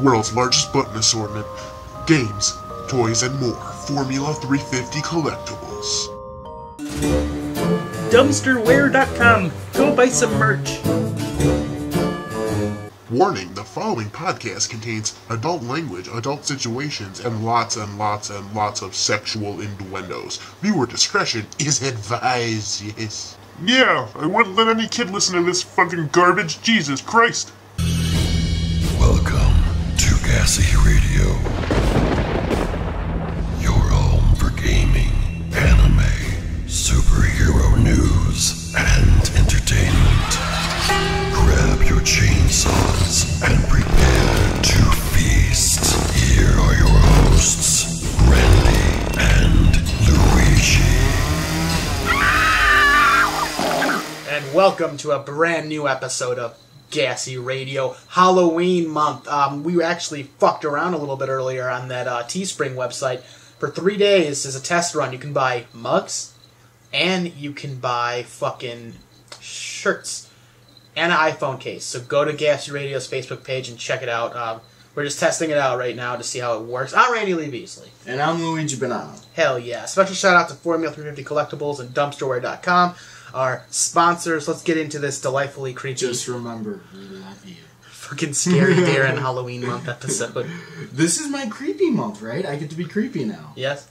world's largest button assortment, games, toys, and more. Formula 350 Collectibles. Dumpsterware.com. Go buy some merch. Warning, the following podcast contains adult language, adult situations, and lots of sexual innuendos. Viewer discretion is advised, yes. Yeah, I wouldn't let any kid listen to this fucking garbage. Jesus Christ. Welcome to G.A.S.E Radio. Your home for gaming, anime, superhero news, and entertainment. Grab your chainsaws and prepare to feast. Here are your hosts, Randy and Luigi. And welcome to a brand new episode of G.A.S.E Radio, Halloween month. We actually fucked around a little bit earlier on that Teespring website. For 3 days as a test run, you can buy mugs, and you can buy fucking shirts, and an iPhone case. So go to G.A.S.E Radio's Facebook page and check it out. We're just testing it out right now to see how it works. I'm Randy Lee Beasley. And I'm Luigi Bonanno. Hell yeah. Special shout out to Formula 350 Collectibles and Dumpsterware.com, our sponsors. Let's get into this delightfully creepy... Just remember, we love you. Fucking scary Darren Halloween month episode. This is my creepy month, right? I get to be creepy now. Yes?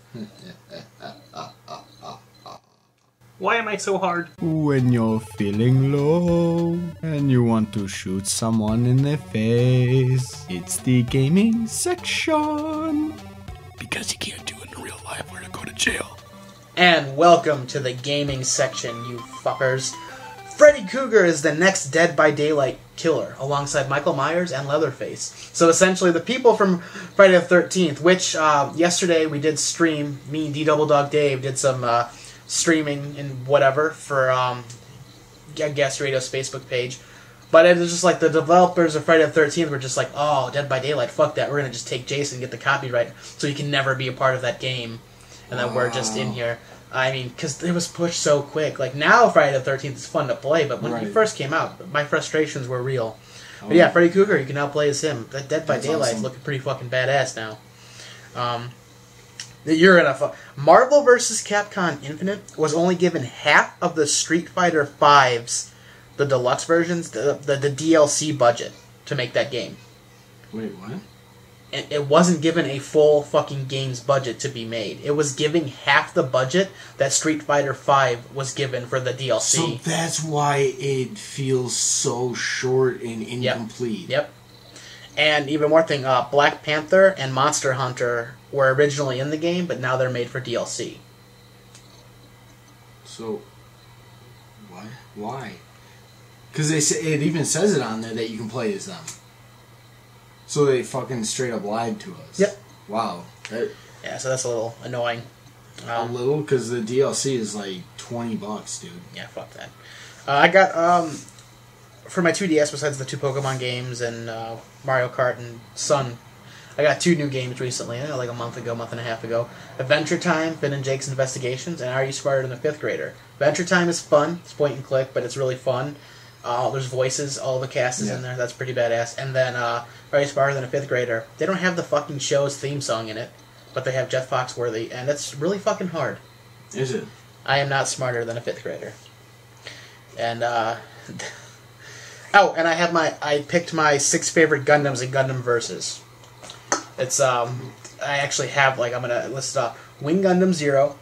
Why am I so hard? When you're feeling low and you want to shoot someone in the face, it's the gaming section. Because you can't do it in real life or to go to jail. And welcome to the gaming section, you fuckers. Freddy Krueger is the next Dead by Daylight killer, alongside Michael Myers and Leatherface. So essentially, the people from Friday the 13th, which yesterday we did stream, me and D-Double-Dog Dave did some streaming and whatever for G.A.S.E Radio's Facebook page. But it was just like the developers of Friday the 13th were just like, oh, Dead by Daylight, fuck that, we're going to just take Jason and get the copyright so he can never be a part of that game. And then we're just in here. I mean, because it was pushed so quick. Like, now Friday the 13th is fun to play, but when he first came out, my frustrations were real. Oh. But yeah, Freddy Krueger, you can now play as him. That Dead by Daylight's looking pretty fucking badass now. You're in a... Marvel vs. Capcom Infinite was only given half of the Street Fighter V's, the deluxe versions, the DLC budget to make that game. Wait, what? It wasn't given a full fucking game's budget to be made. It was giving half the budget that Street Fighter V was given for the DLC. So that's why it feels so short and incomplete. Yep. And even more thing, Black Panther and Monster Hunter were originally in the game, but now they're made for DLC. So, why? Because it even says it on there that you can play as them. So they fucking straight up lied to us. Yep. Wow. Yeah, so that's a little annoying. A little? Because the DLC is like $20, dude. Yeah, fuck that. I got, for my 2DS, besides the 2 Pokemon games and Mario Kart and Sun, I got 2 new games recently, like a month and a half ago. Adventure Time, Finn and Jake's Investigations, and Are You Smarter Than a 5th Grader? Adventure Time is fun. It's point and click, but it's really fun. There's voices, all the cast is in there. That's pretty badass. And then, Are You Smarter Than a 5th Grader? They don't have the fucking show's theme song in it, but they have Jeff Foxworthy, and it's really fucking hard. Is it? I am not smarter than a 5th grader. And, oh, and I picked my 6 favorite Gundams in Gundam Versus. It's, I actually have, like, I'm gonna list it off. Wing Gundam Zero,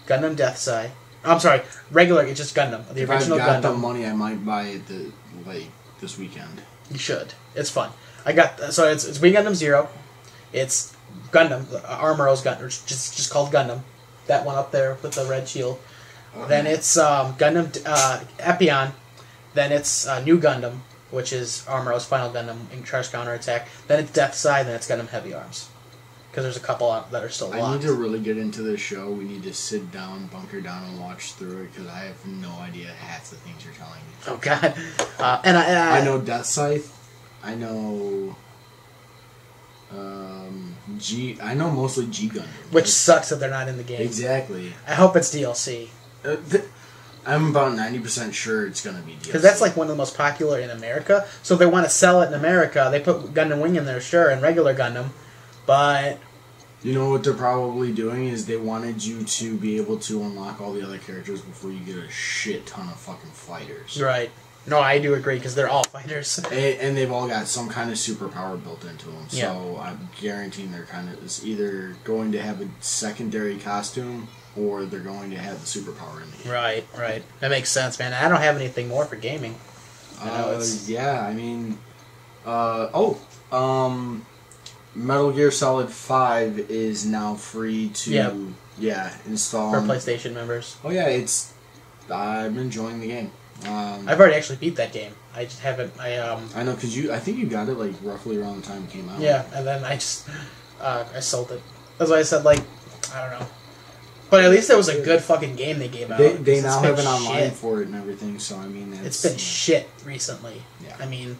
Gundam Deathside. I'm sorry, regular, it's just Gundam. The original Gundam. If I got the money, I might buy it this weekend. You should. It's fun. So it's Wing Gundam Zero. It's Gundam, Armoro's Gundam, just called Gundam. That one up there with the red shield. Okay. Then it's Gundam Epion. Then it's New Gundam, which is Armoro's final Gundam in Charge Counterattack. Then it's Deathside, then it's Gundam Heavy Arms. Because there's a couple that are still locked. I need to really get into this show. We need to sit down, bunker down, and watch through it, because I have no idea half the things you're telling me. Oh, God. And I know Death Scythe. I know... I know mostly G Gundam. Which sucks that they're not in the game. Exactly. I hope it's DLC. I'm about 90% sure it's going to be DLC. Because that's like one of the most popular in America. So if they want to sell it in America, they put Gundam Wing in there, sure, and regular Gundam. But... You know what they're probably doing is they wanted you to be able to unlock all the other characters before you get a shit ton of fucking fighters. Right. No, I do agree, because they're all fighters. And they've all got some kind of superpower built into them. So Yeah. I'm guaranteeing they're kind of it's either going to have a secondary costume or they're going to have the superpower in the game. Right, right. That makes sense, man. I don't have anything more for gaming. Yeah, I mean... Metal Gear Solid 5 is now free to install. For PlayStation members. Oh yeah, I'm enjoying the game. I've already actually beat that game. I just haven't. I know because I think you got it like roughly around the time it came out. Yeah, and then I just I sold it. That's why I said like I don't know. But at least it was a good fucking game they gave out. They now have an online for it and everything. So I mean, it's been shit recently. Yeah. I mean,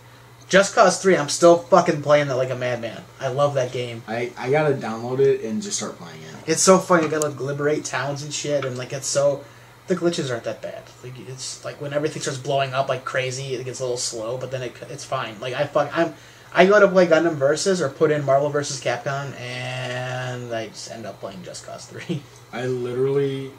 Just Cause 3. I'm still fucking playing it like a madman. I love that game. I gotta download it and just start playing it. It's so fun. You gotta liberate towns and shit, and like it's so. The glitches aren't that bad. Like it's like when everything starts blowing up like crazy, it gets a little slow, but then it's fine. Like I go to play Gundam Versus or put in Marvel vs. Capcom, and I just end up playing Just Cause 3. I literally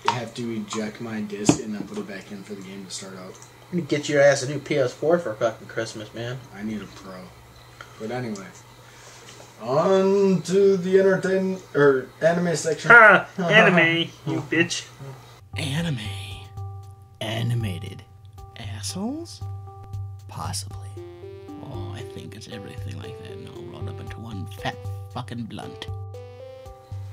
have to eject my disc and then put it back in for the game to start out. You get your ass a new PS4 for fucking Christmas, man. I need a Pro. But anyway, on to the anime section. Ha! Anime, you bitch. Anime. Animated. Assholes? Possibly. Oh, I think it's everything like that and all rolled up into one fat fucking blunt.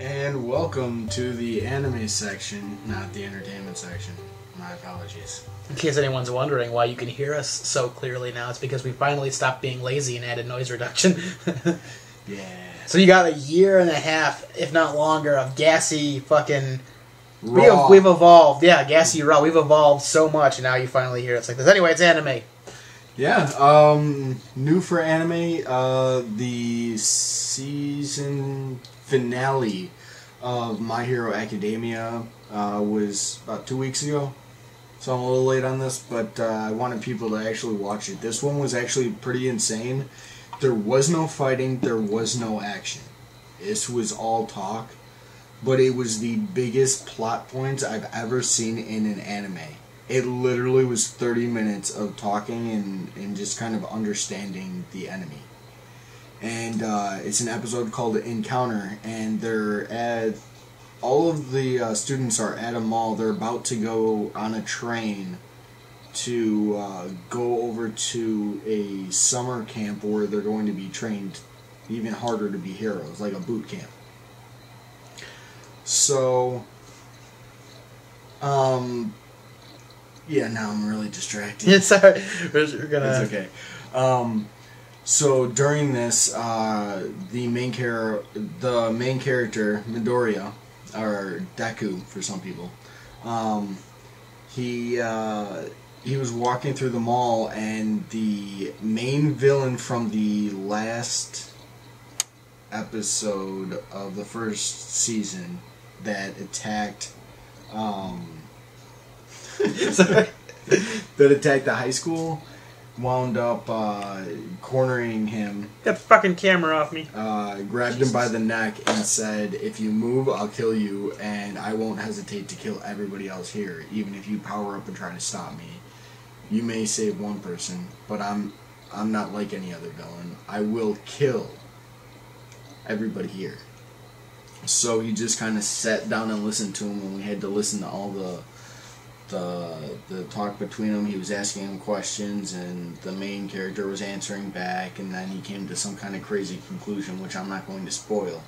And welcome to the anime section, not the entertainment section. My apologies. In case anyone's wondering why you can hear us so clearly now, it's because we finally stopped being lazy and added noise reduction. Yeah. So you got a year and a half, if not longer, of gassy fucking... Raw. We've evolved. Yeah, gassy raw. We've evolved so much, and now you finally hear it's like this. Anyway, it's anime. Yeah, new for anime, the season finale of My Hero Academia was about 2 weeks ago. So I'm a little late on this, but I wanted people to actually watch it. This one was actually pretty insane. There was no fighting, there was no action. This was all talk. But it was the biggest plot points I've ever seen in an anime. It literally was 30 minutes of talking and just kind of understanding the enemy. And it's an episode called Encounter, and all of the students are at a mall. They're about to go on a train to go over to a summer camp where they're going to be trained even harder to be heroes, like a boot camp. So, yeah, now I'm really distracted. It's alright. We're gonna... It's okay. So during this, the main character, Midoriya, or Deku for some people, he was walking through the mall, and the main villain from the last episode of the first season that attacked Sorry. that attacked the high school wound up cornering him, Get the fucking camera off me. grabbed him by the neck and said, "If you move, I'll kill you, and I won't hesitate to kill everybody else here, even if you power up and try to stop me. You may save one person, but I'm not like any other villain. I will kill everybody here." So he just kind of sat down and listened to him, and we had to listen to all the talk between them. He was asking him questions, and the main character was answering back, and then he came to some kind of crazy conclusion, which I'm not going to spoil.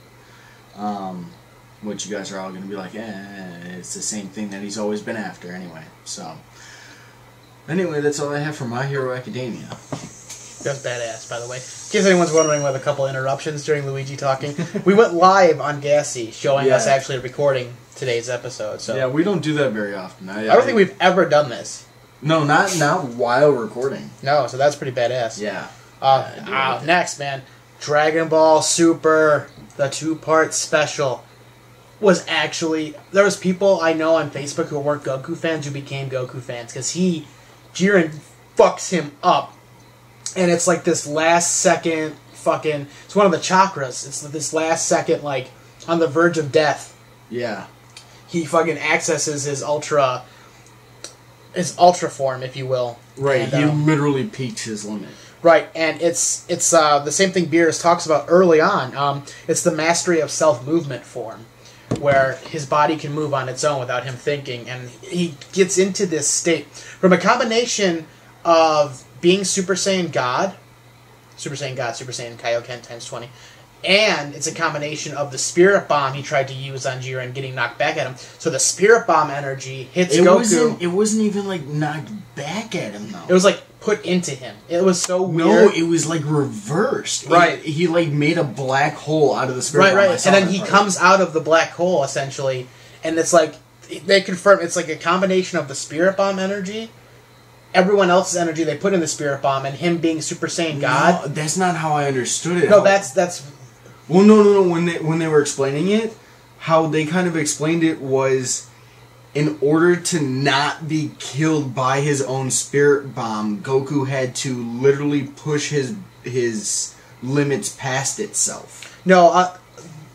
Which you guys are all going to be like, it's the same thing that he's always been after anyway. So, anyway, that's all I have for My Hero Academia. That was badass, by the way. In case anyone's wondering, with a couple interruptions during Luigi talking, we went live on GASE, showing us actually recording today's episode. So yeah, we don't do that very often. I don't think we've ever done this. No, not while recording. No, so that's pretty badass. Yeah. Next, man, Dragon Ball Super, the 2-part special. was actually... There was people I know on Facebook who weren't Goku fans who became Goku fans, because Jiren fucks him up. And it's like this last second fucking... It's one of the chakras. It's this last second, like, on the verge of death. Yeah. He fucking accesses his ultra form, if you will. Right, and, he literally peaks his limit. Right, and it's the same thing Beerus talks about early on. It's the mastery of self-movement form, where his body can move on its own without him thinking, and he gets into this state from a combination of being Super Saiyan God, Super Saiyan Kaioken times 20, and it's a combination of the Spirit Bomb he tried to use on Jiren getting knocked back at him. So the Spirit Bomb energy hits Goku. It wasn't even, like, knocked back at him, though. It was, like, put into him. It was so weird. No, it was, like, reversed. Right. He like, made a black hole out of the Spirit Bomb. Right. And then he comes out of the black hole, essentially, and it's like, they confirm it's like a combination of the Spirit Bomb energy, everyone else's energy they put in the Spirit Bomb, and him being Super Saiyan God. No, that's not how I understood it. No, that's... Well, no. When they were explaining it, how they kind of explained it was, in order to not be killed by his own Spirit Bomb, Goku had to literally push his limits past itself. No,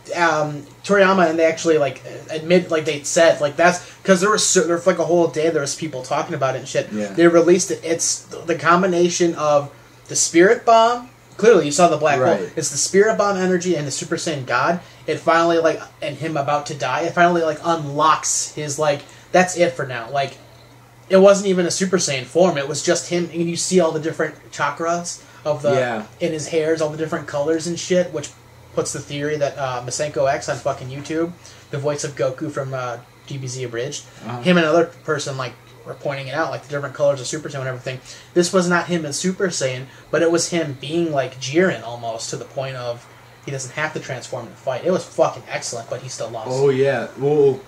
Toriyama, and they actually, like, admit, like, they said, like, that's... Because there for, like, a whole day, there was people talking about it and shit. Yeah. They released it. It's the combination of the Spirit Bomb... Clearly, you saw the black hole. It's the Spirit Bomb energy and the Super Saiyan God. It finally, like, and him about to die, it finally, like, unlocks his, like... That's it for now. Like, it wasn't even a Super Saiyan form. It was just him, and you see all the different chakras of the... In his hairs, all the different colors and shit, which puts the theory that Masenko X on fucking YouTube, the voice of Goku from DBZ Abridged, him and another person, like, were pointing it out, like the different colors of Super Saiyan and everything. This was not him as Super Saiyan, but it was him being like Jiren almost, to the point of he doesn't have to transform to fight. It was fucking excellent, but he still lost. Oh, yeah. Well,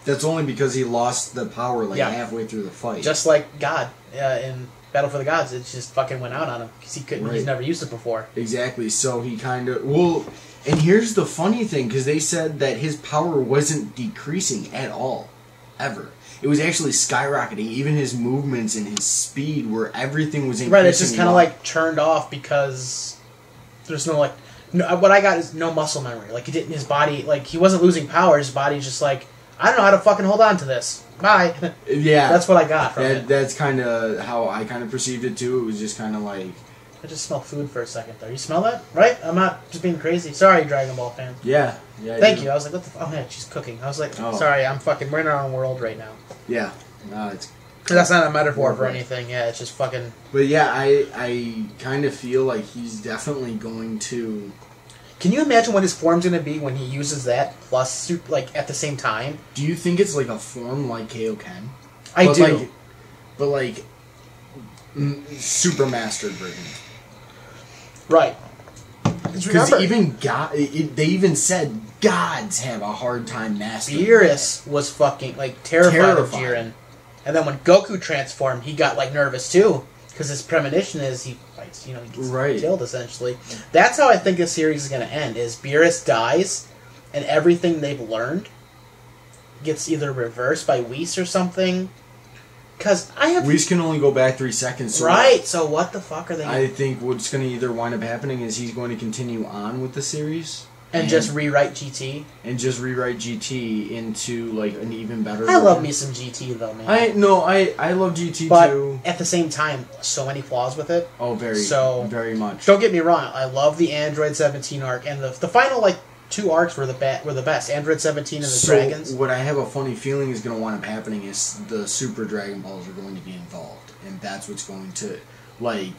that's only because he lost the power, like, halfway through the fight. Just like God in Battle for the Gods. It just fucking went out on him, because he couldn't, he's never used it before. Exactly, so he kind of... Well, and here's the funny thing, because they said that his power wasn't decreasing at all. Ever. It was actually skyrocketing. Even his movements and his speed, where everything was increasing. Right, it's just kind of like turned off because there's no, like... No, what I got is no muscle memory. Like, he didn't... His body... Like, he wasn't losing power. His body's just like, I don't know how to fucking hold on to this. Bye. Yeah. That's what I got from it. That's kind of how I kind of perceived it, too. It was just kind of like... I just smelled food for a second there. You smell that? Right? I'm not just being crazy. Sorry, Dragon Ball fan. Yeah. Thank you. I was like, what the oh, man, she's cooking. I was like, sorry, I'm fucking... We're in our own world right now. Yeah. No, it's... That's not a metaphor for anything. Yeah, it's just fucking... But yeah, I kind of feel like he's definitely going to... Can you imagine what his form's going to be when he uses that plus super, like, at the same time? Do you think it's like a form like Kaioken? I do. But super mastered version. Right. Because even they even said gods have a hard time mastering. Beerus was fucking, like, terrified of Jiren. And then when Goku transformed, he got, like, nervous too. Because his premonition is he fights, he gets killed, essentially. That's how I think this series is going to end, is Beerus dies, and everything they've learned gets either reversed by Whis or something. Because I have... Whis can only go back 3 seconds. So right, so what the fuck are they... I think what's going to either wind up happening is he's going to continue on with the series. And just rewrite GT? And just rewrite GT into, like, an even better I love me some GT, though, man. I love GT, too. But at the same time, so many flaws with it. Oh, very much. Don't get me wrong, I love the Android 17 arc, and the final, like, 2 arcs were the best. Android 17 and the Dragons. What I have a funny feeling is going to wind up happening is the Super Dragon Balls are going to be involved. And that's what's going to, like...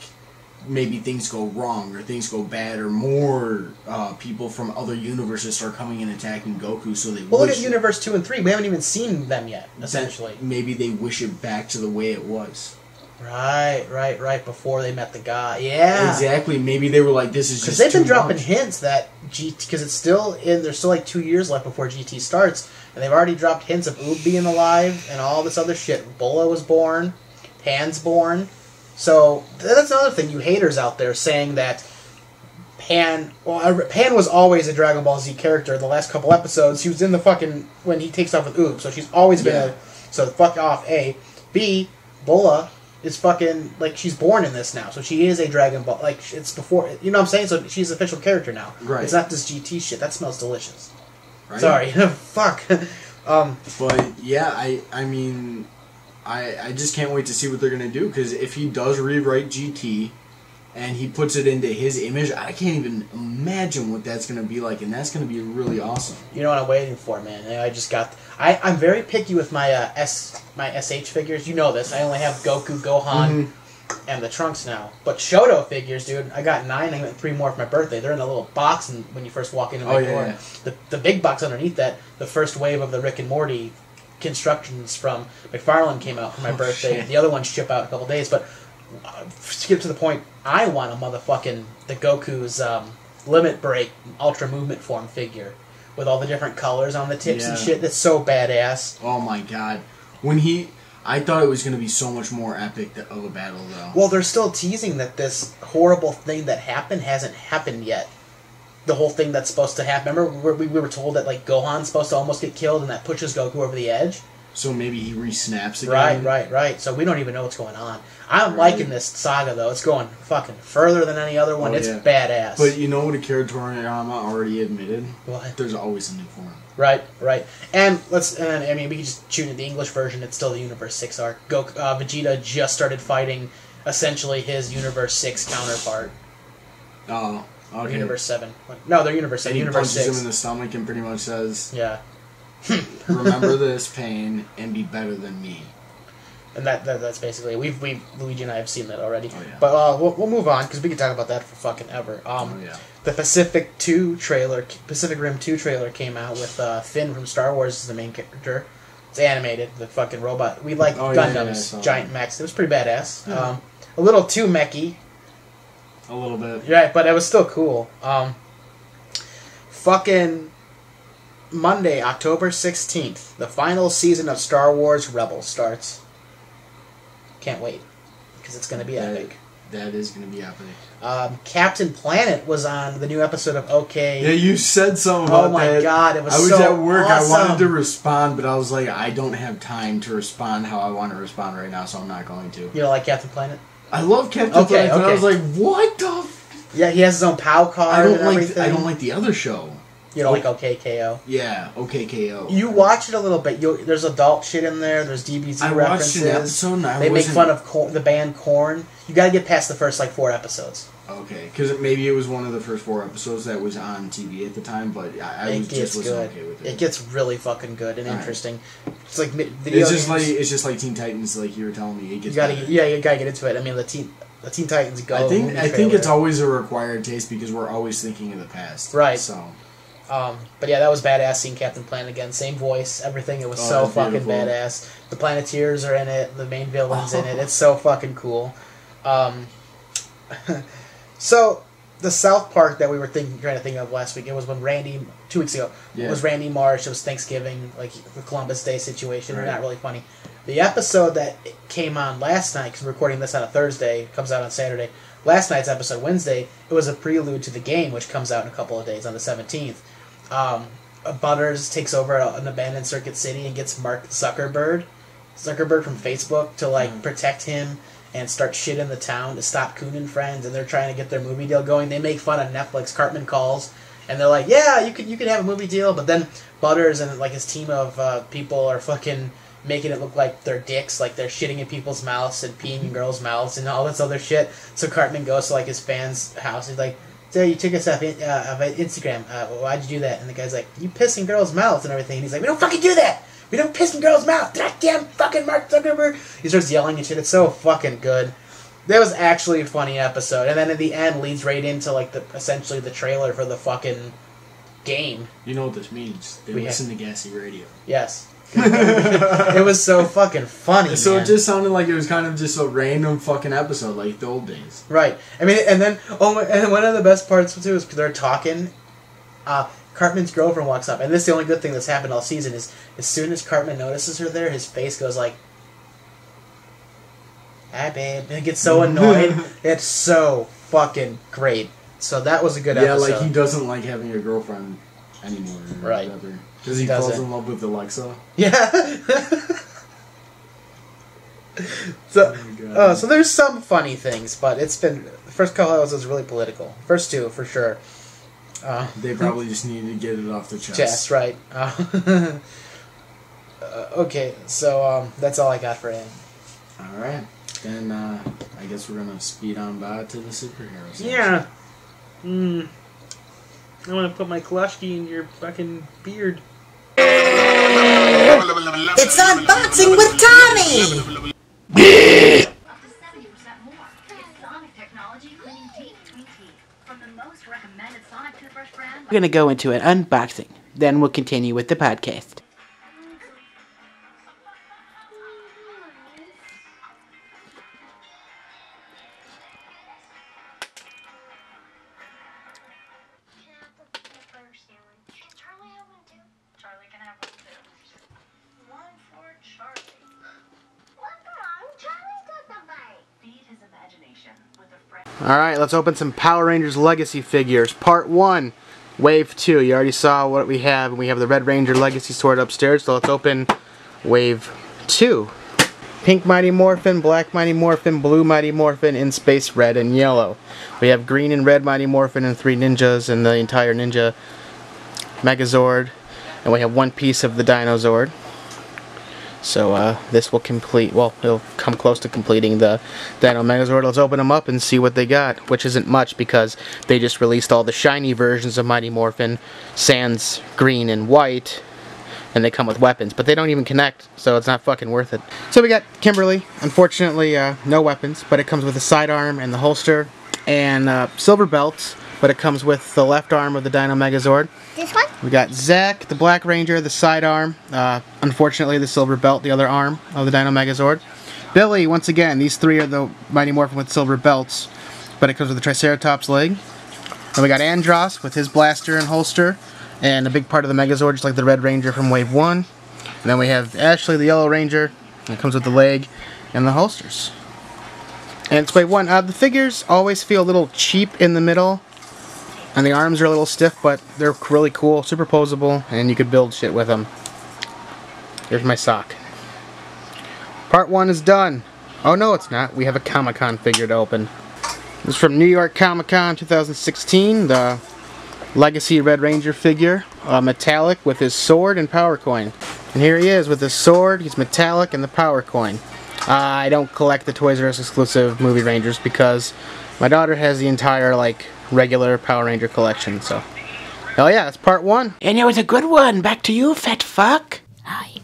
Maybe things go wrong, or things go bad, or more people from other universes start coming and attacking Goku, so they look at Universe 2 and 3. We haven't even seen them yet, essentially. Maybe they wish it back to the way it was. Right. Before they met the guy. Yeah. Exactly. Maybe they were like, this is just because they've been dropping hints that GT... Because it's still in... There's still like 2 years left before GT starts, and they've already dropped hints of Oob being alive, and all this other shit. Bola was born. Pan's born. So, that's another thing, you haters out there saying that Pan. Well, Pan was always a Dragon Ball Z character. The last couple episodes, she was in the fucking when he takes off with Oob. So she's always been a. So fuck off. A. B. Bola is fucking like she's born in this now. So she is a Dragon Ball. Like it's before. You know what I'm saying? So she's an official character now. Right. It's not this GT shit. That smells delicious. Right? Sorry. Fuck. But yeah, I mean, I just can't wait to see what they're gonna do, because if he does rewrite GT and he puts it into his image, I can't even imagine what that's gonna be like, and that's gonna be really awesome. You know what I'm waiting for, man? I just got. I'm very picky with my my SH figures. You know this. I only have Goku, Gohan, and the Trunks now. But Shoto figures, dude, I got 9. I got 3 more for my birthday. They're in a little box, and when you first walk into my door, Yeah. the big box underneath that, the first wave of the Rick and Morty constructions from McFarlane came out for my birthday. Shit. The other ones ship out in a couple days, but. Skip to the point. I want a motherfucking the Goku's Limit Break Ultra Movement Form figure with all the different colors on the tips and shit. That's so badass. Oh my god, I thought it was going to be so much more epic of a battle, though. Well, they're still teasing that this horrible thing that happened hasn't happened yet. The whole thing that's supposed to happen. Remember, we were told that like Gohan's supposed to almost get killed, and that pushes Goku over the edge. So maybe he re-snaps again. Right. So we don't even know what's going on. I'm liking this saga, though. It's going fucking further than any other one. It's badass. But you know what Akira Toriyama already admitted? What? There's always a new form. Right. And I mean, we can just tune in the English version. It's still the Universe 6 arc. Vegeta just started fighting, essentially, his Universe 6 counterpart. Oh, okay. Universe 7. No, they're Universe 7. And he Universe punches 6. him in the stomach and pretty much says, Yeah. remember this pain and be better than me. And that's basically Luigi and I have seen that already. Oh, yeah. But we'll move on because we can talk about that for fucking ever. The Pacific Rim 2 trailer came out with Finn from Star Wars as the main character. It's animated, the fucking robot. We like Gundams, giant mechs. It was pretty badass. Yeah. A little too mechy. A little bit. Right, but it was still cool. Fucking Monday, October 16th, the final season of Star Wars Rebels starts. Can't wait, because it's going to be epic. That is going to be epic. Captain Planet was on the new episode of OK. Yeah, you said something about that. Oh my god, it was so I was at work, awesome. I wanted to respond, but I was like, I don't have time to respond how I want to respond right now, so I'm not going to. You don't like Captain Planet? I love Captain Planet, but I was like, what the Yeah, he has his own POW card I don't like the other show. You don't like OKKO? Yeah, OKKO. You watch it a little bit. There's adult shit in there. There's DBZ references. I watched an episode and they make fun of the band Korn. You got to get past the first 4 episodes. Okay, because maybe it was one of the first 4 episodes that was on TV at the time, but I wasn't okay with it. It gets really fucking good and interesting. It's like it's just like Teen Titans, like you were telling me. It gets you gotta get into it. I mean, the Teen Titans Go. I think it's always a required taste because we're always thinking of the past. Right. So. But yeah, that was badass seeing Captain Planet again. Same voice, everything. It was so fucking beautiful. Badass. The Planeteers are in it. The main villain's in it. It's so fucking cool. So, the South Park that we were trying to think of last week, it was when 2 weeks ago, it was Randy Marsh. It was Thanksgiving, like the Columbus Day situation. Right. Not really funny. The episode that came on last night, because we're recording this on a Thursday, comes out on Saturday. Last night's episode, Wednesday, it was a prelude to the game, which comes out in a couple of days on the 17th. Butters takes over an abandoned Circuit City and gets Mark Zuckerberg from Facebook to protect him and start shit in the town to stop Coon and Friends, and they're trying to get their movie deal going. They make fun of Netflix. Cartman calls, and they're like, "Yeah, you could have a movie deal," but then Butters and his team of people are fucking making it look like they're dicks, like they're shitting in people's mouths and peeing in girls' mouths and all this other shit. So Cartman goes to his fans' house. He's like, "So you took us off Instagram? Why'd you do that?" And the guy's like, "You piss in girls' mouths and everything." And he's like, "We don't fucking do that. We don't piss in girls' mouths. Goddamn fucking Mark Zuckerberg." He starts yelling and shit. It's so fucking good. That was actually a funny episode. And then at the end leads right into essentially the trailer for the fucking game. You know what this means? They listen to GASE radio. Yes. It was so fucking funny. So man. It just sounded like it was kind of just a random fucking episode, like the old days. Right. I mean, and then and one of the best parts too is they're talking. Cartman's girlfriend walks up, and this is the only good thing that's happened all season. Is as soon as Cartman notices her there, his face goes like, "Hi, babe," and he gets so annoyed. It's so fucking great. So that was a good Yeah, episode. like he doesn't like having a girlfriend anymore. Right. Because he falls in love with Alexa. Yeah. So, so there's some funny things, but it's been the first couple episodes really political. First two for sure. They probably just needed to get it off their chest. Chest, right? Okay, so that's all I got for him. All right, then I guess we're gonna speed on by to the superheroes. Yeah. I want to put my Kalashki in your fucking beard. It's unboxing with Tommy! We're going to go into an unboxing. Then we'll continue with the podcast. Alright, let's open some Power Rangers Legacy figures. Part 1, Wave 2. You already saw what we have. We have the Red Ranger Legacy sword upstairs, so let's open Wave 2. Pink Mighty Morphin, Black Mighty Morphin, Blue Mighty Morphin, in space red and yellow. We have green and red Mighty Morphin and 3 ninjas and the entire ninja Megazord. And we have one piece of the Dino Zord. So this will complete, well, it'll come close to completing the Dino Megazord. Let's open them up and see what they got, which isn't much because they just released all the shiny versions of Mighty Morphin, sans green and white, and they come with weapons, but they don't even connect, so it's not fucking worth it. So we got Kimberly, unfortunately no weapons, but it comes with a sidearm and the holster, and silver belts, but it comes with the left arm of the Dino Megazord. This one? We got Zack, the Black Ranger, the sidearm, unfortunately the silver belt, the other arm of the Dino Megazord. Billy, once again, these three are the Mighty Morphin with silver belts, but it comes with the Triceratops leg. And we got Andros with his blaster and holster, and a big part of the Megazord, just like the Red Ranger from Wave 1. And then we have Ashley, the Yellow Ranger, and it comes with the leg and the holsters. And it's Wave 1. The figures always feel a little cheap in the middle, and the arms are a little stiff, but they're really cool, superposable, and you could build shit with them. Here's my sock. Part 1 is done. Oh no, it's not. We have a Comic-Con figure to open. This is from New York Comic-Con 2016, the Legacy Red Ranger figure, metallic with his sword and power coin. And here he is with his sword, he's metallic, and the power coin. I don't collect the Toys R Us exclusive movie Rangers because my daughter has the entire, like, regular Power Ranger collection, so. Hell yeah, that's part 1. And it was a good one. Back to you, fat fuck. Hi,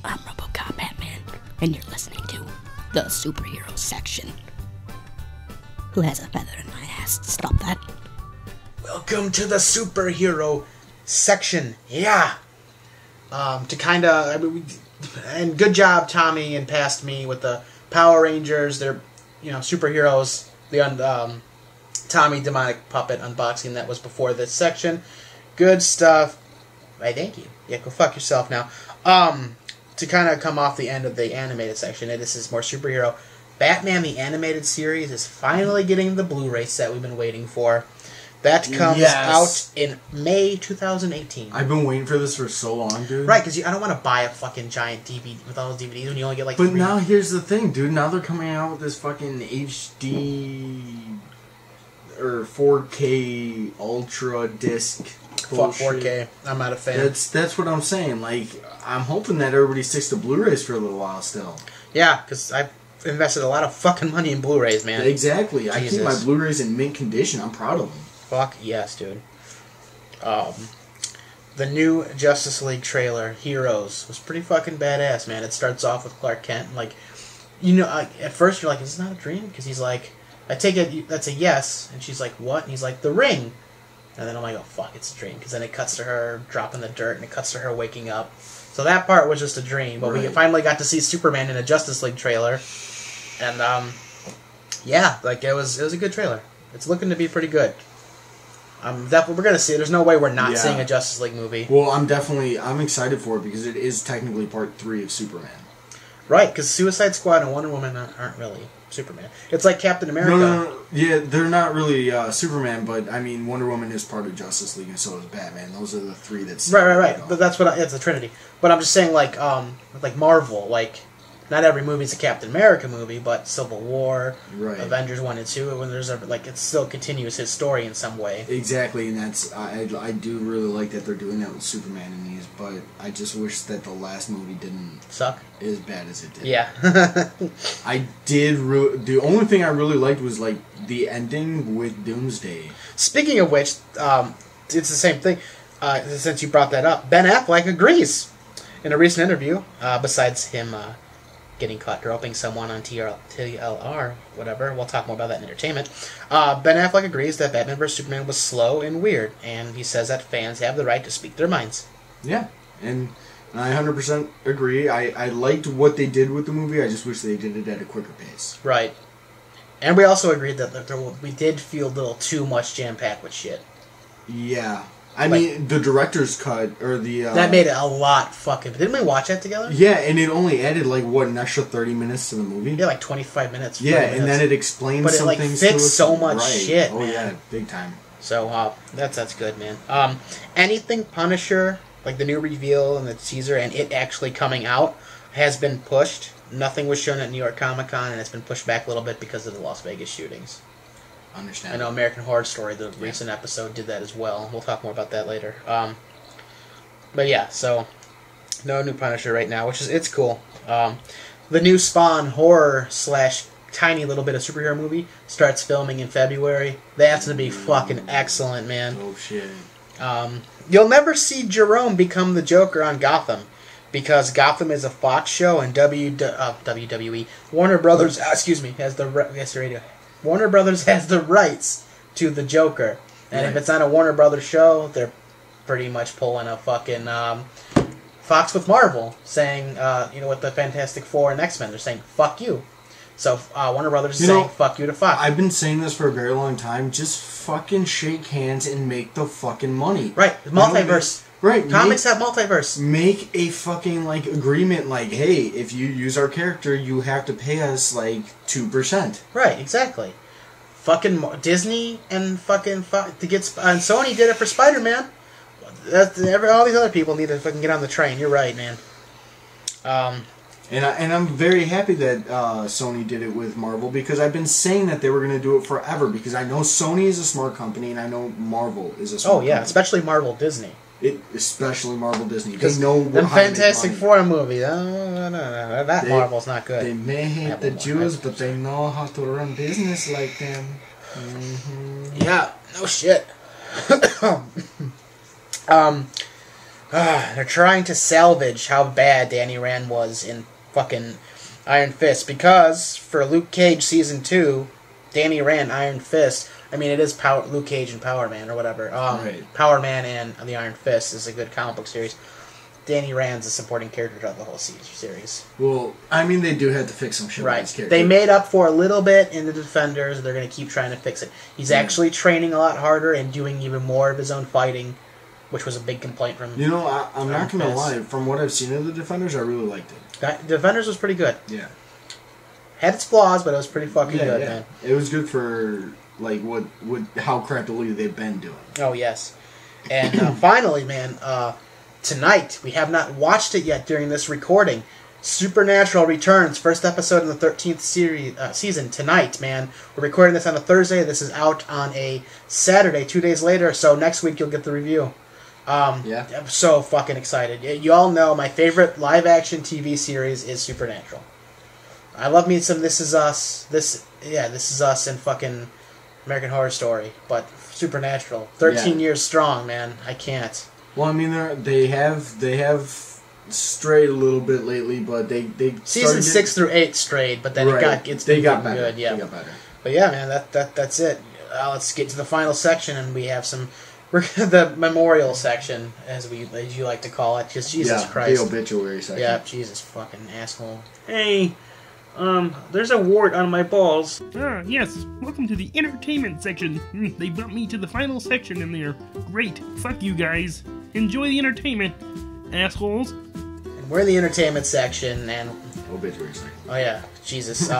I'm RoboCop Batman, and you're listening to the superhero section. Who has a feather in my ass? Stop that. Welcome to the superhero section. Yeah. To kind of, and good job, Tommy and past me with the Power Rangers. They're, superheroes. The Tommy Demonic Puppet unboxing that was before this section. Good stuff. Hey, thank you. Yeah, go fuck yourself now. To kind of come off the end of the animated section, this is more superhero. Batman the Animated Series is finally getting the Blu-ray set we've been waiting for. That comes out in May 2018. I've been waiting for this for so long, dude. Right, because I don't want to buy a fucking giant DVD with all those DVDs when you only get like 3. But now here's the thing, dude. Now they're coming out with this fucking HD or 4K Ultra disc. Fuck 4K. I'm not a fan. That's what I'm saying. Like, I'm hoping that everybody sticks to Blu-rays for a little while still. Yeah, because I've invested a lot of fucking money in Blu-rays, man. Exactly. Jesus. I keep my Blu-rays in mint condition. I'm proud of them. Fuck yes, dude. The new Justice League trailer, Heroes, was pretty fucking badass, man. It starts off with Clark Kent, like, at first you're like, is this not a dream? Because he's like, I take it that's a yes, and she's like, what? And he's like, the ring. And then I'm like, oh fuck, it's a dream. Because then it cuts to her dropping the dirt, and it cuts to her waking up. So that part was just a dream, but we finally got to see Superman in a Justice League trailer. And, yeah, like, it was a good trailer. It's looking to be pretty good. We're going to see it. There's no way we're not seeing a Justice League movie. Well, I'm excited for it because it is technically part 3 of Superman. Right, because Suicide Squad and Wonder Woman aren't really Superman. It's like Captain America. No. Yeah, they're not really Superman, but I mean, Wonder Woman is part of Justice League, and so is Batman. Those are the three that's Right. But that's what it's a Trinity. But I'm just saying, like Marvel, like not every movie's a Captain America movie, but Civil War, right. Avengers 1 and 2, when there's it still continues his story in some way. Exactly, and that's I do really like that they're doing that with Superman in these, but I just wish that the last movie didn't suck as bad as it did. Yeah. I did. The only thing I really liked was like the ending with Doomsday. Speaking of which, it's the same thing. Since you brought that up, Ben Affleck agrees in a recent interview. Besides him getting caught groping someone on TLR, whatever. We'll talk more about that in entertainment. Ben Affleck agrees that Batman vs Superman was slow and weird, and he says that fans have the right to speak their minds. Yeah, and I 100% agree. I liked what they did with the movie. I just wish they did it at a quicker pace. Right. And we also agreed that we did feel a little too much jam-packed with shit. Yeah. I mean, the director's cut, or the... that made it a lot fucking... Didn't we watch that together? Yeah, and it only added, an extra 30 minutes to the movie? Yeah, 25 minutes. Yeah, and then it explains some things to us. But it fixed so much shit, man. man. Oh, yeah, big time. So, that's good, man. Anything Punisher, like the new reveal and the teaser, and it actually coming out, has been pushed. Nothing was shown at New York Comic Con, and it's been pushed back a little bit because of the Las Vegas shootings. Understand. I know American Horror Story, the recent episode, did that as well. We'll talk more about that later. But yeah, so no new Punisher right now, it's cool. The new Spawn horror / tiny little bit of superhero movie starts filming in February. That's gonna be fucking excellent, man. Oh shit. You'll never see Jerome become the Joker on Gotham, because Gotham is a Fox show and WWE Warner Brothers has the Warner Brothers has the rights to the Joker, and if it's on a Warner Brothers show, they're pretty much pulling a fucking Fox with Marvel, saying with the Fantastic Four and X-Men, they're saying fuck you. So Warner Brothers is saying fuck you to Fox. I've been saying this for a very long time. Just fucking shake hands and make the fucking money. Right, multiverse. Right, comics have multiverse. Make a fucking agreement. Hey, if you use our character, you have to pay us 2%. Right, exactly. Fucking Disney and fucking and Sony did it for Spider-Man. All these other people need to fucking get on the train. You're right, man. And I'm very happy that Sony did it with Marvel, because I've been saying that they were going to do it forever, because I know Sony is a smart company and I know Marvel is a smart company. Especially Marvel Disney. Especially Marvel Disney. They know the Fantastic Four movie. That Marvel's not good. They may hate the Jews, but they know how to run business like them. Mm-hmm. Yeah, no shit. They're trying to salvage how bad Danny Rand was in fucking Iron Fist, because for Luke Cage Season 2, Danny Rand, Iron Fist, it is Luke Cage and Power Man or whatever. Right. Power Man and the Iron Fist is a good comic book series. Danny Rand's a supporting character throughout the whole series. Well, they do have to fix some shit with his character. They made up for a little bit in the Defenders. They're going to keep trying to fix it. He's actually training a lot harder and doing even more of his own fighting, which was a big complaint from... I'm not going to lie. From what I've seen of the Defenders, I really liked it. Defenders was pretty good. Yeah. Had its flaws, but it was pretty fucking good, man. It was good for... how crappily they've been doing. Oh, yes. And finally, man, tonight, we have not watched it yet during this recording. Supernatural returns, first episode in the 13th season tonight, man. We're recording this on a Thursday. This is out on a Saturday, 2 days later, so next week you'll get the review. I'm so fucking excited. You all know my favorite live-action TV series is Supernatural. I love me some This Is Us. This Is Us and fucking American Horror Story, but Supernatural, 13 years strong, man. I can't. Well, they have strayed a little bit lately, but they season 6 through 8 strayed, but then they got better. Good, yeah. They got better. But yeah, man, that's it. Let's get to the final section, and we have the memorial section, as you like to call it. Just Jesus Christ, the obituary section. Yeah, Jesus fucking asshole. Hey. There's a wart on my balls. Yes. Welcome to the entertainment section. They bumped me to the final section in there. Great. Fuck you guys. Enjoy the entertainment, assholes. And we're in the entertainment section, and obituary section. Oh yeah, Jesus.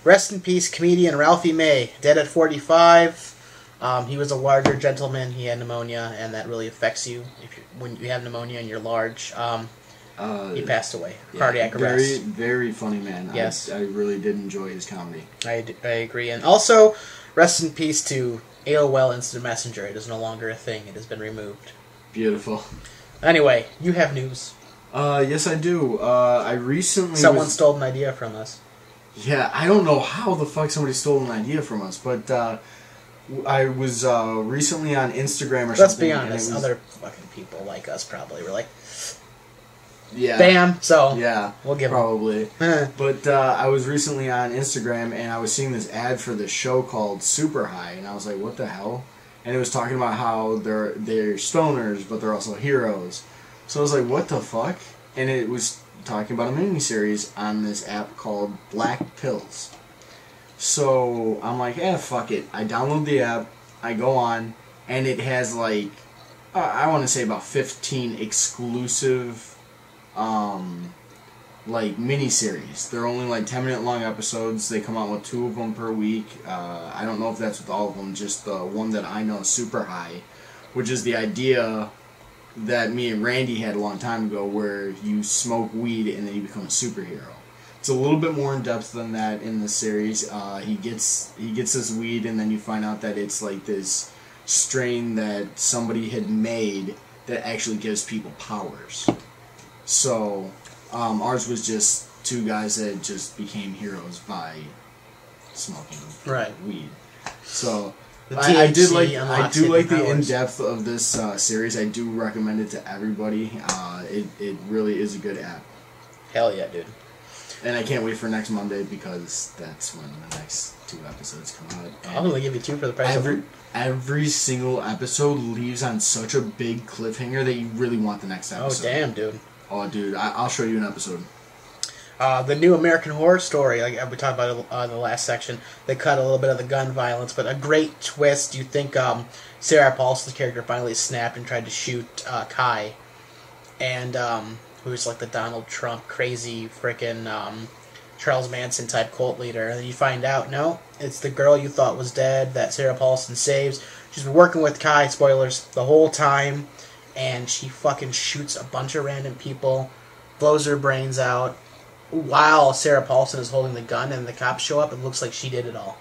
Rest in peace, comedian Ralphie May, dead at 45. He was a larger gentleman. He had pneumonia, and that really affects you when you have pneumonia and you're large. He passed away. Cardiac arrest. Very, very funny man. Yes. I really did enjoy his comedy. I agree. And also, rest in peace to AOL Instant Messenger. It is no longer a thing. It has been removed. Beautiful. Anyway, you have news. Yes, I do. I recently... Someone stole an idea from us. Yeah, I don't know how the fuck somebody stole an idea from us, but I was recently on Instagram or something. Let's be honest, other fucking people like us probably were like, yeah, bam, so yeah, we'll give probably. But I was recently on Instagram and I was seeing this ad for this show called Super High, and I was like, what the hell? And it was talking about how they're stoners, but they're also heroes. So I was like, what the fuck? And it was talking about a miniseries on this app called Black Pills. So I'm like, fuck it. I download the app, I go on, and it has like, I want to say about 15 exclusive, like miniseries. They're only like 10-minute long episodes. They come out with 2 of them per week. I don't know if that's with all of them, just the one that I know, Super High, which is the idea that me and Randy had a long time ago, where you smoke weed and then you become a superhero. It's a little bit more in depth than that in the series. He gets this weed, and then you find out that it's like this strain that somebody had made that actually gives people powers. So ours was just 2 guys that just became heroes by smoking weed. So I do like the in-depth of this series. I do recommend it to everybody. It really is a good app. Hell yeah, dude. And I can't wait for next Monday, because that's when the next 2 episodes come out. I'll only give you 2 for the price of one. Every single episode leaves on such a big cliffhanger that you really want the next episode. Oh, damn, dude. Oh, dude, I'll show you an episode. The new American Horror Story, like we talked about in the last section, they cut a little bit of the gun violence, but a great twist. You think Sarah Paulson's character finally snapped and tried to shoot Kai, and who's like the Donald Trump crazy frickin' Charles Manson type cult leader, and then you find out, no, it's the girl you thought was dead that Sarah Paulson saves. She's been working with Kai, spoilers, the whole time, and she fucking shoots a bunch of random people, blows her brains out, while Sarah Paulson is holding the gun, and the cops show up. It looks like she did it all.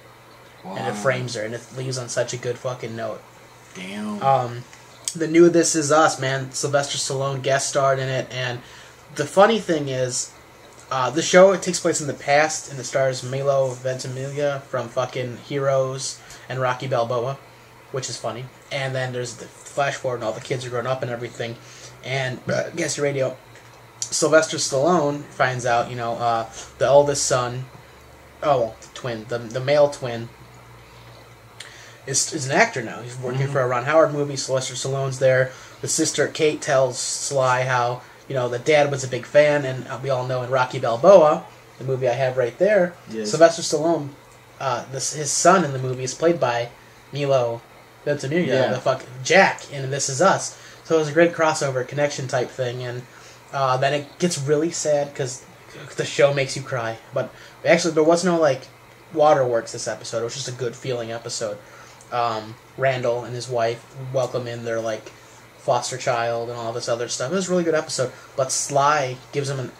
Wow. And it frames her, and it leaves on such a good fucking note. Damn. The new This Is Us, man. Sylvester Stallone guest starred in it, and the funny thing is, the show, it takes place in the past, and it stars Milo Ventimiglia from fucking Heroes and Rocky Balboa, which is funny. And then there's the flash forward, and all the kids are growing up and everything. And Guess Your Radio, Sylvester Stallone finds out, the eldest son, the twin, the male twin, is an actor now. He's working for a Ron Howard movie. Sylvester Stallone's there. The sister Kate tells Sly how, the dad was a big fan, and we all know in Rocky Balboa, the movie I have right there, yes. Sylvester Stallone, his son in the movie is played by Milo Ventimiglia, the fuck Jack in This Is Us. So it was a great crossover connection type thing, and then it gets really sad because the show makes you cry. But actually, there was no waterworks this episode. It was just a good feeling episode. Randall and his wife welcome in their foster child and all this other stuff. It was a really good episode. But Sly gives him an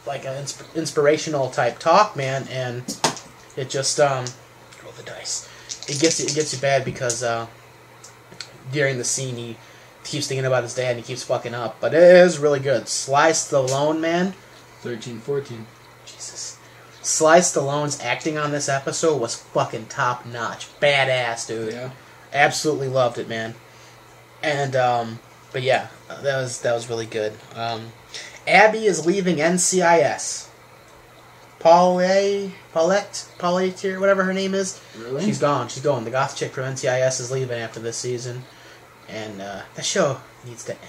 inspirational type talk, man, and it just roll the dice. It gets you bad because during the scene he keeps thinking about his dad and he keeps fucking up. But it is really good. Sly Stallone, man. 13-14. Jesus. Sly Stallone's acting on this episode was fucking top notch. Badass, dude. Yeah. Absolutely loved it, man. And but yeah, that was really good. Abby is leaving NCIS. Paulette, whatever her name is. Really? She's gone. She's going. The goth chick from NCIS is leaving after this season. And that show needs to end.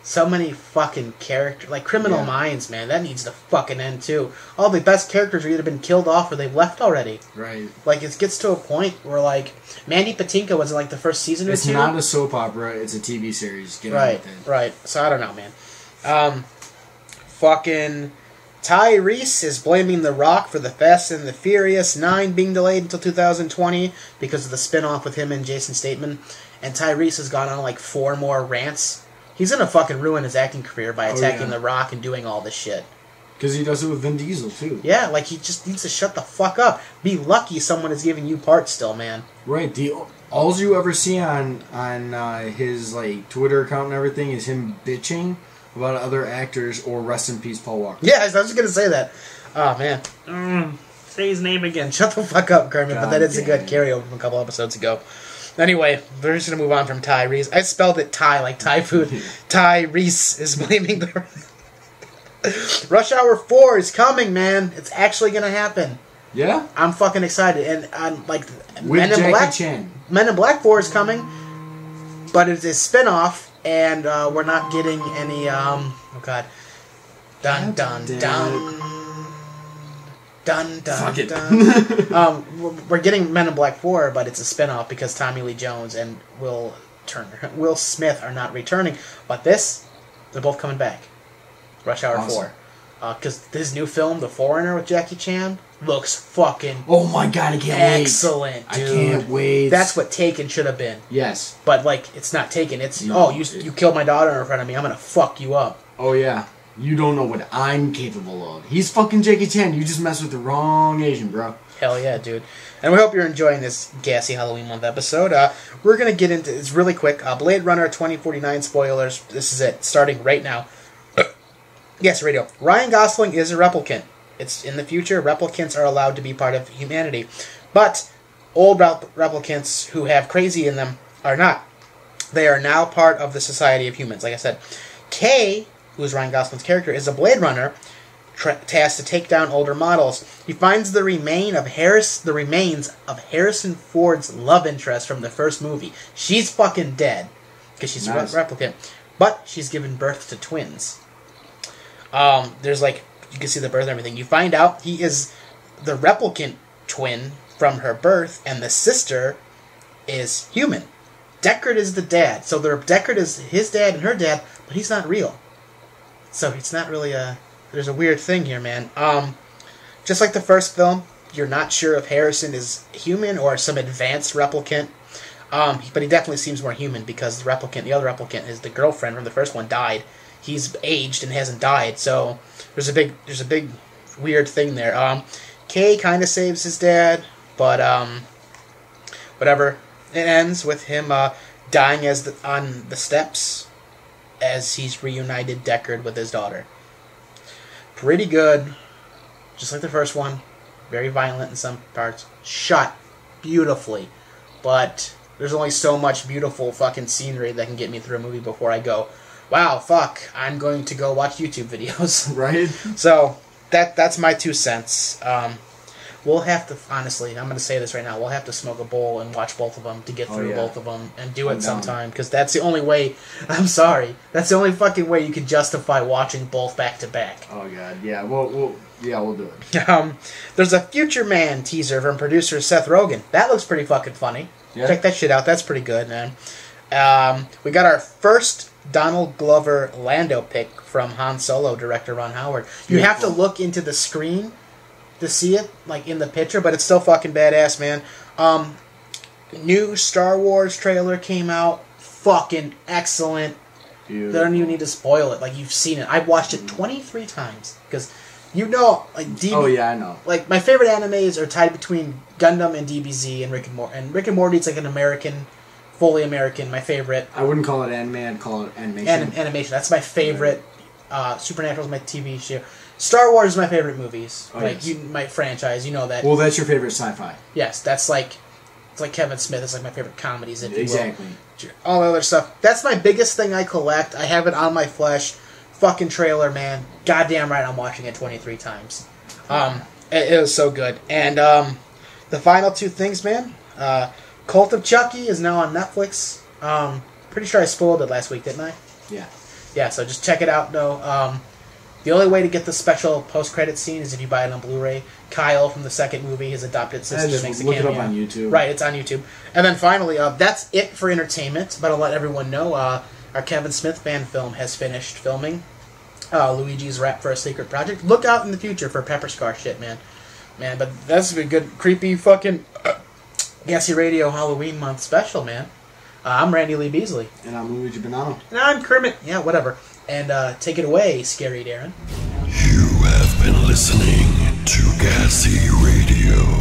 So many fucking characters. Criminal Minds, man. That needs to fucking end, too. All the best characters have either been killed off or they've left already. Right. It gets to a point where, Mandy Patinkin was in, the first season or two. It's not a soap opera. It's a TV series. Get on with it. Right. So, I don't know, man. Fucking Tyrese is blaming The Rock for the Fast and the Furious 9 being delayed until 2020 because of the spin-off with him and Jason Statham. And Tyrese has gone on like 4 more rants. He's gonna fucking ruin his acting career by attacking The Rock and doing all this shit. Because he does it with Vin Diesel, too. Yeah, like he just needs to shut the fuck up. Be lucky someone is giving you parts still, man. Right. All you ever see on his like Twitter account and everything is him bitching about other actors or rest in peace Paul Walker. Yeah, I was just gonna say that. Oh man. Say his name again. Shut the fuck up, Kermit. God but that is a good damn. carryover from a couple episodes ago. Anyway, we're just gonna move on from Tyrese. I spelled it Thai, like Thai food. Tyrese is blaming the Rush Hour 4 is coming, man. It's actually gonna happen. Yeah? I'm fucking excited, and I'm like, With Jackie Chan. Men in Black 4 is coming, but it's a spin-off, and we're not getting any. Oh god, dun dun dun. Dun dun Fuck it. dun. We're getting Men in Black 4, but it's a spin-off because Tommy Lee Jones and Will Smith are not returning. But they're both coming back. Rush Hour 4. Because this new film, The Foreigner with Jackie Chan, looks fucking Oh my god, I can't excellent, wait. dude. I can't wait. That's what Taken should have been. Yes. But, like, it's not Taken. It's, No, you killed my daughter in front of me. I'm going to fuck you up. Oh yeah. You don't know what I'm capable of. He's fucking Jackie Chan. You just mess with the wrong Asian, bro. Hell yeah, dude. And we hope you're enjoying this GASE Halloween Month episode. We're going to get into it's really quick. Blade Runner 2049 spoilers. This is it. Starting right now. Yes, radio. Ryan Gosling is a replicant. It's in the future. Replicants are allowed to be part of humanity. But old replicants who have crazy in them are not. They are now part of the society of humans. Like I said, Kay, who is Ryan Gosling's character, is a Blade Runner tasked to take down older models. He finds the remains of Harrison Ford's love interest from the first movie. She's fucking dead because she's Nice. a replicant, but she's given birth to twins. There's like you can see the birth and everything. You find out he is the replicant twin from her birth, and the sister is human. Deckard is the dad, so Deckard is his dad and her dad, but he's not real. So it's not really there's a weird thing here, man. Just like the first film, you're not sure if Harrison is human or some advanced replicant. But he definitely seems more human because the other replicant, is the girlfriend from the first one, died. He's aged and hasn't died, so there's a big weird thing there. Kay kind of saves his dad, but whatever. It ends with him dying on the steps as he's reunited Deckard with his daughter. Pretty good, just like the first one. Very violent in some parts. Shot beautifully, but there's only so much beautiful fucking scenery that can get me through a movie before I go, wow, fuck, I'm going to go watch YouTube videos. Right? So, that's my 2 cents. We'll have to, honestly, I'm going to say this right now, we'll have to smoke a bowl and watch both of them to get through both of them and do it sometime, because that's the only way, I'm sorry, that's the only fucking way you can justify watching both back to back. Oh god, yeah, we'll do it. There's a Future Man teaser from producer Seth Rogen. That looks pretty fucking funny. Yeah. Check that shit out, that's pretty good, man. We got our first Donald Glover Lando pick from Han Solo director Ron Howard. You have to look into the screen to see it, like in the picture, but it's still fucking badass, man. New Star Wars trailer came out. Fucking excellent. Beautiful. They don't even need to spoil it. Like, you've seen it. I've watched it 23 times. Because, you know, like, Oh yeah, I know. like, my favorite animes are tied between Gundam and DBZ and Rick and Morty. And Rick and Morty is like an American, fully American, my favorite. I wouldn't call it anime, I'd call it animation. Animation. That's my favorite. Supernatural is my TV show. Star Wars is my favorite movies. Oh, like, yes. my franchise, you know that. Well, that's your favorite sci-fi. Yes, that's like, it's like Kevin Smith. It's like my favorite comedies, if you will. Exactly. All the other stuff. That's my biggest thing I collect. I have it on my flesh. Fucking trailer, man. Goddamn right, I'm watching it 23 times. It was so good. And the final 2 things, man. Cult of Chucky is now on Netflix. Pretty sure I spoiled it last week, didn't I? Yeah. Yeah, so just check it out, though. The only way to get the special post-credit scene is if you buy it on Blu-ray. Kyle from the second movie, his adopted sister, just makes a look it cameo. up on YouTube. Right, it's on YouTube. And then finally, that's it for entertainment, but I'll let everyone know our Kevin Smith fan film has finished filming. Luigi's Rap for a Secret Project. Look out in the future for PepperScar shit, man. Man, but that's a good, creepy fucking GASE Radio Halloween month special, man. I'm Randy Lee Beasley. And I'm Luigi Bonanno. And I'm Kermit. Yeah, whatever. And take it away, Scary Darren. You have been listening to GASE Radio.